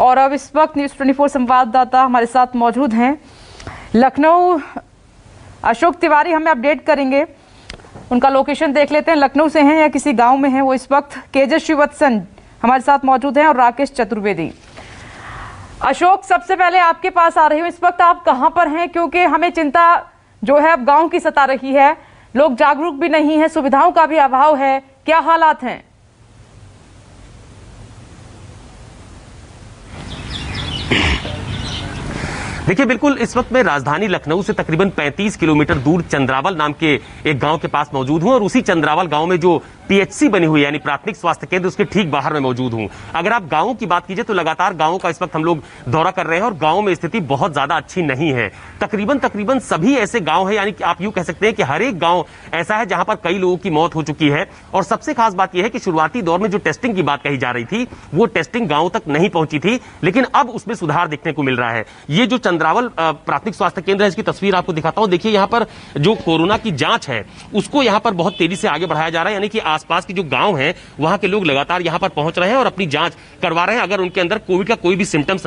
और अब इस वक्त न्यूज़ 24 संवाददाता हमारे साथ मौजूद हैं लखनऊ। अशोक तिवारी हमें अपडेट करेंगे, उनका लोकेशन देख लेते हैं, लखनऊ से हैं या किसी गांव में हैं वो इस वक्त। केजे श्रीवत्सन हमारे साथ मौजूद हैं और राकेश चतुर्वेदी। अशोक, सबसे पहले आपके पास आ रही हूँ, इस वक्त आप कहाँ पर हैं? क्योंकि हमें चिंता जो है अब गाँव की सता रही है, लोग जागरूक भी नहीं है, सुविधाओं का भी अभाव है, क्या हालात हैं? देखिए, बिल्कुल इस वक्त मैं राजधानी लखनऊ से तकरीबन 35 किलोमीटर दूर चंद्रावल नाम के एक गांव के पास मौजूद हूं और उसी चंद्रावल गांव में जो पीएचसी बनी हुई है यानी प्राथमिक स्वास्थ्य केंद्र, उसके ठीक बाहर में मौजूद हूं। अगर आप गांवों की बात कीजिए तो लगातार गांवों का इस वक्त हम लोग दौरा कर रहे हैं और गांव में स्थिति बहुत ज्यादा अच्छी नहीं है। तकरीबन सभी ऐसे गांव है, यानी कि आप यूं कह सकते हैं कि हर एक गांव ऐसा है जहां पर कई लोगों की मौत हो चुकी है। और सबसे खास बात यह है कि शुरुआती दौर में जो टेस्टिंग की बात कही जा रही थी वो टेस्टिंग गांव तक नहीं पहुंची थी, लेकिन अब उसमें सुधार देखने को मिल रहा है। ये जो चंद्रावल प्राथमिक स्वास्थ्य केंद्र है, इसकी तस्वीर आपको दिखाता हूं। देखिए, यहाँ पर जो कोरोना की जांच है उसको यहाँ पर बहुत तेजी से आगे बढ़ाया जा रहा है, यानी कि आसपास की जो गांव है वहां के लोग लगातार यहां पर पहुंच रहे हैं और अपनी जांच करवा रहे हैं अगर उनके अंदर कोविड का कोई भी सिम्टम्स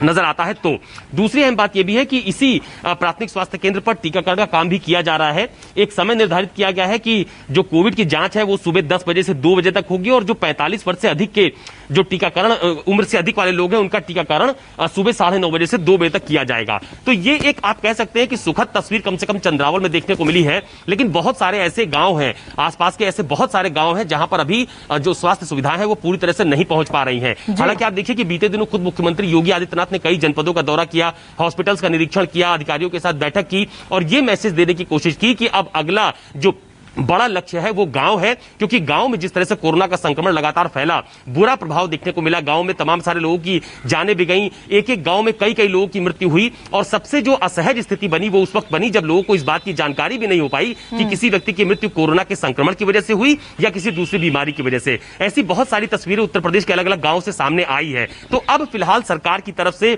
नजर आता है तो। दूसरी अहम बात यह भी है कि इसी प्राथमिक स्वास्थ्य केंद्र पर टीकाकरण का काम भी किया जा रहा है। एक समय निर्धारित किया गया है कि जो कोविड की जांच है वो सुबह 10 बजे से 2 बजे तक होगी और जो 45 वर्ष से अधिक के जो टीकाकरण उम्र से अधिक वाले लोग हैं उनका टीकाकरण सुबह 9:30 बजे से 2 बजे तक किया जाएगा। तो ये एक आप कह सकते हैं कि सुखद तस्वीर कम से कम चंद्रावल में देखने को मिली है। लेकिन बहुत सारे ऐसे गांव हैं, आसपास के ऐसे बहुत सारे गांव हैं जहां पर अभी जो स्वास्थ्य सुविधाएं हैं वो पूरी तरह से नहीं पहुंच पा रही हैं। हालांकि आप देखिए कि बीते दिनों खुद मुख्यमंत्री योगी आदित्यनाथ ने कई जनपदों का दौरा किया, हॉस्पिटल्स का निरीक्षण किया, अधिकारियों के साथ बैठक की और यह मैसेज देने की कोशिश की कि अब अगला जो बड़ा लक्ष्य है वो गांव है, क्योंकि गांव में जिस तरह से कोरोना का संक्रमण लगातार फैला, बुरा प्रभाव देखने को मिला। गांव में तमाम सारे लोगों की जानें भी गईं, एक गांव में कई लोगों की मृत्यु हुई और सबसे जो असहज स्थिति बनी वो उस वक्त बनी जब लोगों को इस बात की जानकारी भी नहीं हो पाई कि किसी व्यक्ति की मृत्यु कोरोना के संक्रमण की वजह से हुई या किसी दूसरी बीमारी की वजह से। ऐसी बहुत सारी तस्वीरें उत्तर प्रदेश के अलग अलग गांव से सामने आई है। तो अब फिलहाल सरकार की तरफ से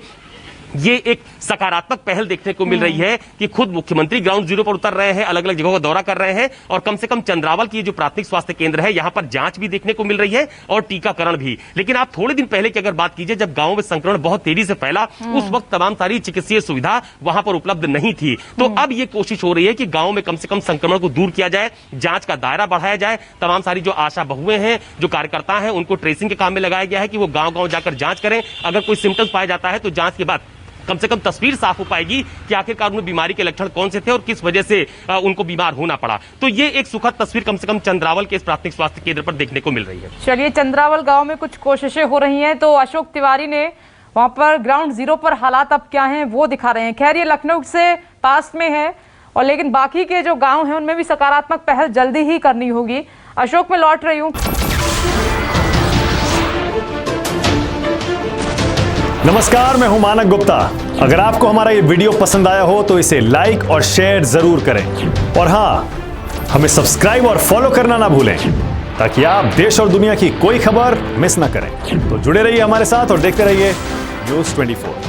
ये एक सकारात्मक पहल देखने को मिल रही है कि खुद मुख्यमंत्री ग्राउंड जीरो पर उतर रहे हैं, अलग अलग जगहों का दौरा कर रहे हैं और कम से कम चंद्रावल की जो प्राथमिक स्वास्थ्य केंद्र है यहां पर जांच भी देखने को मिल रही है और टीकाकरण भी। लेकिन आप थोड़े दिन पहले की अगर बात कीजिए, जब गांव में संक्रमण बहुत तेजी से फैला, उस वक्त तमाम सारी चिकित्सीय सुविधा वहां पर उपलब्ध नहीं थी। तो अब ये कोशिश हो रही है कि गांव में कम से कम संक्रमण को दूर किया जाए, जांच का दायरा बढ़ाया जाए। तमाम सारी जो आशा बहुएं हैं, जो कार्यकर्ता हैं, उनको ट्रेसिंग के काम में लगाया गया है कि वो गांव-गांव जाकर जांच करें। अगर कोई सिम्टम्स पाया जाता है तो जांच के बाद कम से कम तस्वीर साफ हो पाएगी कि आखिरकार उन्हें बीमारी के लक्षण कौन से थे और किस वजह से उनको बीमार होना पड़ा। तो ये एक सुखद तस्वीर कम से कम चंद्रावल के इस प्राथमिक स्वास्थ्य केंद्र पर देखने को मिल रही है। चलिए, चंद्रावल गांव में कुछ कोशिशें हो रही हैं, तो अशोक तिवारी ने वहां पर ग्राउंड जीरो पर हालात अब क्या हैं वो दिखा रहे हैं। खैर, ये लखनऊ से पास में है और लेकिन बाकी के जो गाँव हैं उनमें भी सकारात्मक पहल जल्दी ही करनी होगी। अशोक, मैं लौट रही हूँ। नमस्कार, मैं हूं मानक गुप्ता। अगर आपको हमारा ये वीडियो पसंद आया हो तो इसे लाइक और शेयर जरूर करें और हाँ, हमें सब्सक्राइब और फॉलो करना ना भूलें ताकि आप देश और दुनिया की कोई खबर मिस ना करें। तो जुड़े रहिए हमारे साथ और देखते रहिए न्यूज़ 24।